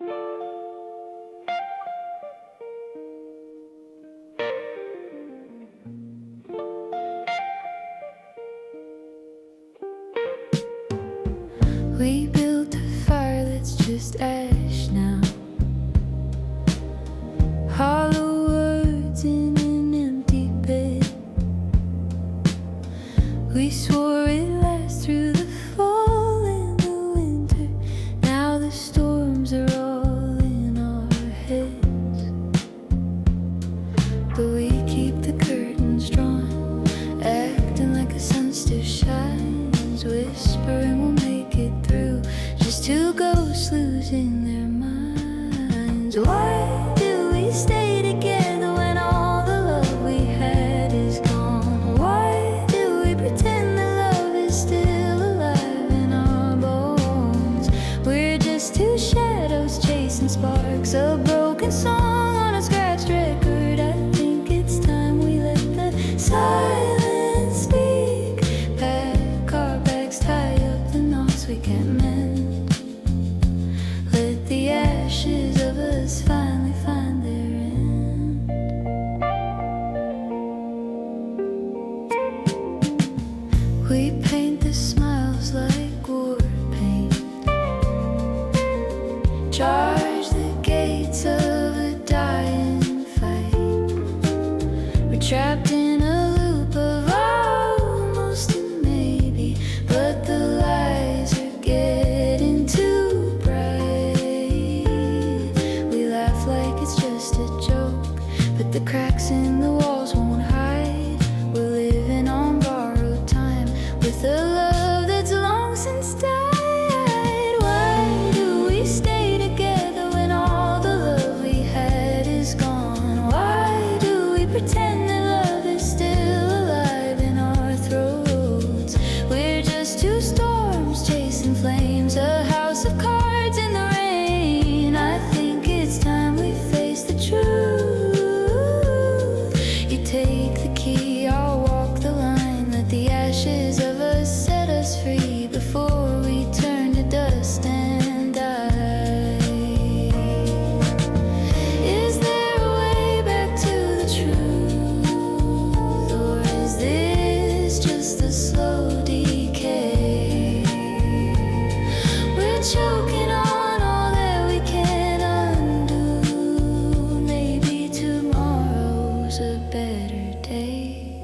We built a fire that's just ash now. Hollow words in an empty bed. We swore it'd last through the fall and the winter. Now the storms are all in our heads. But we keep the curtains drawn, acting like the sun still shines, whispering we'll make it through. Just two ghosts losing their minds. Why do we stay together when all the love we had is gone? Why do we pretend that love is still alive in our bones? We're just two shadows chasing sparks, a broken song on a scratched record. I think it's time we let the silence speak. Pack our bags, tie up the knots we can't mend. Let the ashes of us finally find their end. We paint the smiles like war paint, charge the gates of a dying fight. We're trapped in a loop of almost and maybe, but the lies are getting too bright. We laugh like it's just a joke, but the cracks in the walls won't hide. We're living on borrowed time with a love that's long since died. Why do we stay together when all the love we had is gone? Why do we pretend that love is still alive in our throats? We're just two storms chasing flames, a house of cards in the rain. I think it's time we face the truth. You take the key, I'll walk the line. Let the ashes of us set us free before we turn to dust and die. Is there a way back to the truth, or is this just a slow decay? We're choking on all that we can undo. Maybe tomorrow's a better day,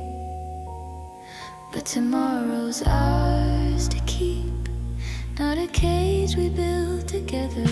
but tomorrow's ours to keep, not a cage we built together.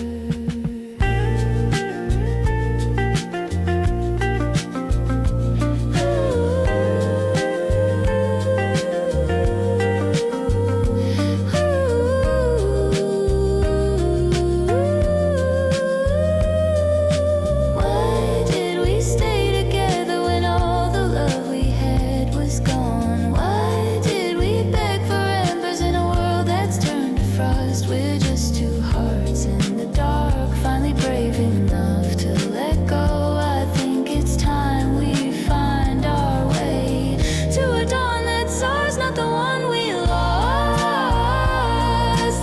Why did we stay together when all the love we had was gone? Why did we beg for embers in a world that's turned to frost? We're just two hearts in the dark, finally brave enough to let go. I think it's time we find our way to a dawn that's ours, not the one we lost.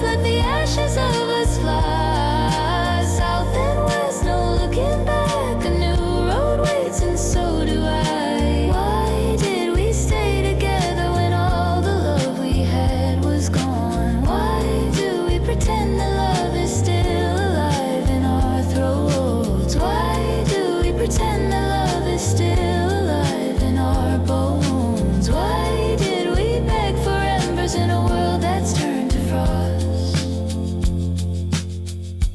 Let the ashes of us fly south and west, no looking back. A new road waits and so do I. Why did we stay together when all the love we had was gone? Why do we pretend that love is still alive in our throats? Why do we pretend that love is still alive in our bones? Why did we beg for embers in a world that's turned to frost?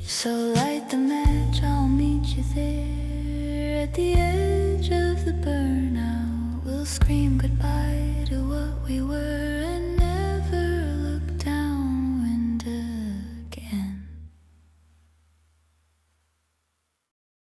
So light the match, I'll meet you there at the edge of the burnout. We'll scream goodbye to what we were.